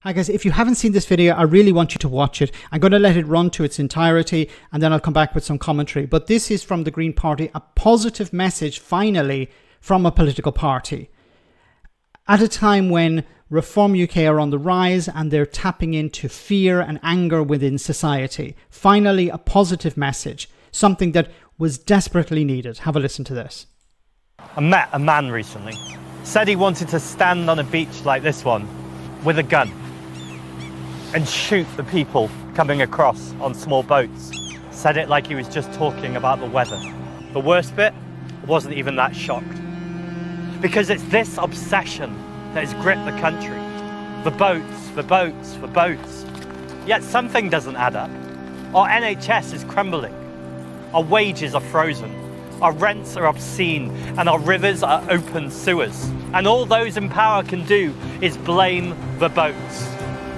Hi guys, if you haven't seen this video, I really want you to watch it. I'm going to let it run to its entirety and then I'll come back with some commentary. But this is from the Green Party, a positive message finally from a political party. At a time when Reform UK are on the rise and they're tapping into fear and anger within society. Finally, a positive message, something that was desperately needed. Have a listen to this. I met a man recently. Said he wanted to stand on a beach like this one with a gun and shoot the people coming across on small boats. Said it like he was just talking about the weather. The worst bit, I wasn't even that shocked. Because it's this obsession that has gripped the country. The boats, the boats, the boats. Yet something doesn't add up. Our NHS is crumbling. Our wages are frozen. Our rents are obscene and our rivers are open sewers. And all those in power can do is blame the boats.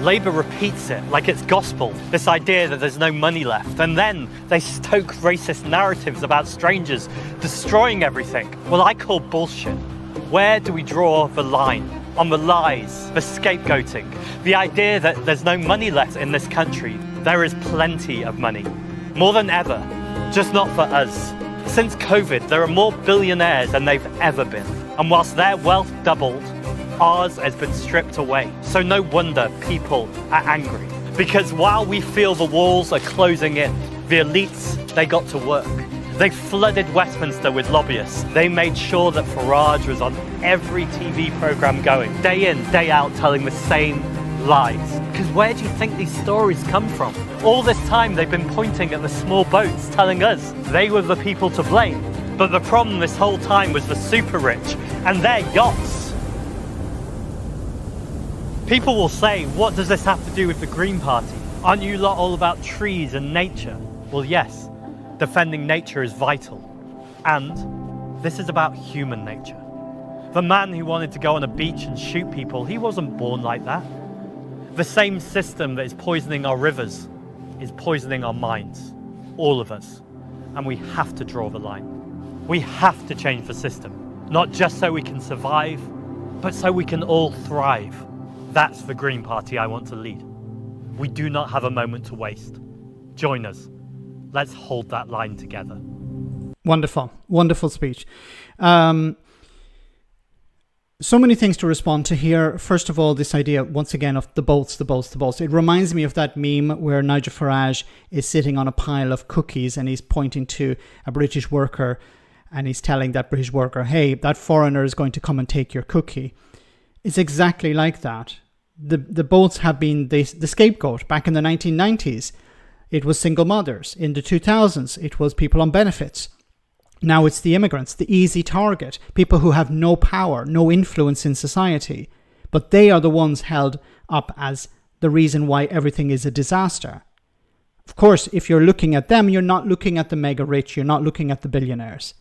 Labour repeats it like it's gospel, this idea that there's no money left, and then they stoke racist narratives about strangers destroying everything. Well, I call bullshit. Where do we draw the line? On the lies, the scapegoating, the idea that there's no money left in this country. There is plenty of money, more than ever, just not for us. Since COVID, there are more billionaires than they've ever been, and whilst their wealth doubled, ours has been stripped away. So no wonder people are angry. Because while we feel the walls are closing in, the elites, they got to work. They flooded Westminster with lobbyists. They made sure that Farage was on every TV programme going, day in, day out, telling the same lies. Because where do you think these stories come from? All this time they've been pointing at the small boats, telling us they were the people to blame. But the problem this whole time was the super rich and their yachts. People will say, what does this have to do with the Green Party? Aren't you lot all about trees and nature? Well, yes, defending nature is vital. And this is about human nature. The man who wanted to go on a beach and shoot people, he wasn't born like that. The same system that is poisoning our rivers is poisoning our minds, all of us. And we have to draw the line. We have to change the system, not just so we can survive, but so we can all thrive. That's the Green Party I want to lead. We do not have a moment to waste. Join us. Let's hold that line together. Wonderful, wonderful speech. So many things to respond to here. First of all, this idea, once again, of the boats, the boats, the boats. It reminds me of that meme where Nigel Farage is sitting on a pile of cookies and he's pointing to a British worker and he's telling that British worker, hey, that foreigner is going to come and take your cookie. It's exactly like that. The boats have been the scapegoat. Back in the 1990s, it was single mothers. In the 2000s, it was people on benefits. Now it's the immigrants, the easy target, people who have no power, no influence in society. But they are the ones held up as the reason why everything is a disaster. Of course, if you're looking at them, you're not looking at the mega rich, you're not looking at the billionaires.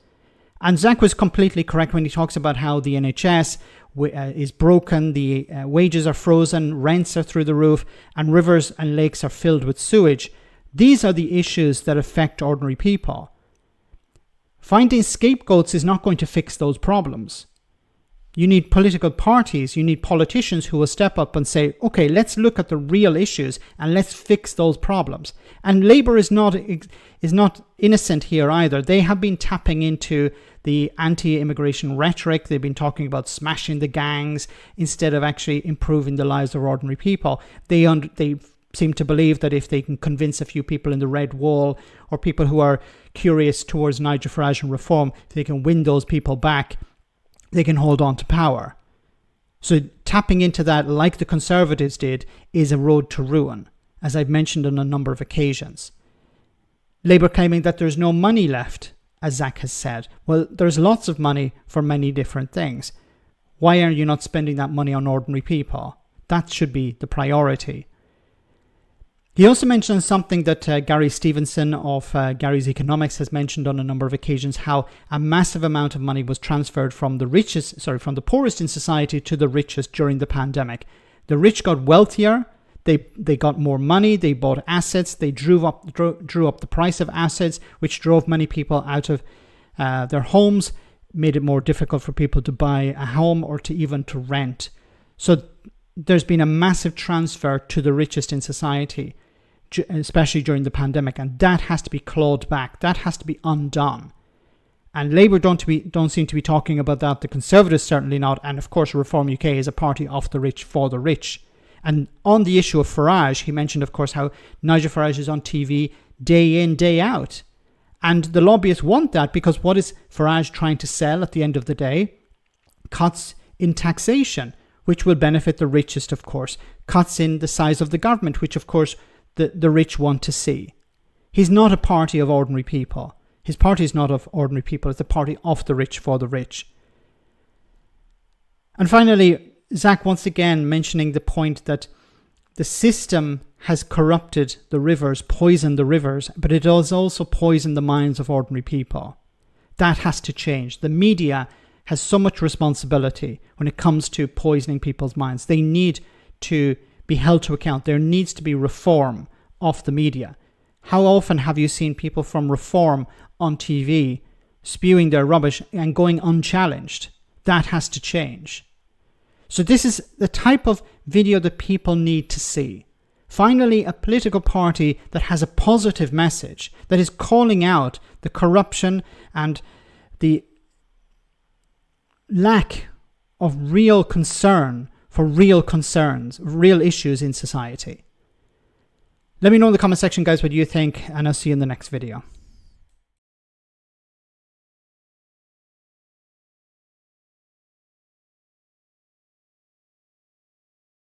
And Zack was completely correct when he talks about how the NHS is broken, the wages are frozen, rents are through the roof, and rivers and lakes are filled with sewage. These are the issues that affect ordinary people. Finding scapegoats is not going to fix those problems. You need political parties, you need politicians who will step up and say, okay, let's look at the real issues and let's fix those problems. And Labour is not innocent here either. They have been tapping into the anti-immigration rhetoric. They've been talking about smashing the gangs instead of actually improving the lives of ordinary people. They seem to believe that if they can convince a few people in the red wall or people who are curious towards Nigel Farage and reform, if they can win those people back, they can hold on to power. So tapping into that, like the Conservatives did, is a road to ruin, as I've mentioned on a number of occasions. Labour claiming that there's no money left, as Zack has said. Well, there's lots of money for many different things. Why are you not spending that money on ordinary people? That should be the priority. He also mentioned something that Gary Stevenson of Gary's Economics has mentioned on a number of occasions, how a massive amount of money was transferred from the poorest in society to the richest during the pandemic. The rich got wealthier, they got more money, they bought assets, they drew up the price of assets, which drove many people out of their homes, made it more difficult for people to buy a home or to even to rent. So there's been a massive transfer to the richest in society, especially during the pandemic, and that has to be clawed back. That has to be undone. And Labour don't seem to be talking about that. The Conservatives certainly not. And of course, Reform UK is a party of the rich for the rich. And on the issue of Farage, he mentioned, of course, how Nigel Farage is on TV day in, day out. And the lobbyists want that because what is Farage trying to sell at the end of the day? Cuts in taxation, which will benefit the richest, of course. Cuts in the size of the government, which, of course, the rich want to see. He's not a party of ordinary people. His party is not of ordinary people. It's a party of the rich for the rich. And finally, Zack once again mentioning the point that the system has corrupted the rivers, poisoned the rivers, but it has also poisoned the minds of ordinary people. That has to change. The media has so much responsibility when it comes to poisoning people's minds. They need to be held to account. There needs to be reform of the media. How often have you seen people from Reform on TV spewing their rubbish and going unchallenged? That has to change. So this is the type of video that people need to see. Finally, a political party that has a positive message, that is calling out the corruption and the lack of real concern for real concerns, real issues in society. Let me know in the comment section, guys, what you think, and I'll see you in the next video.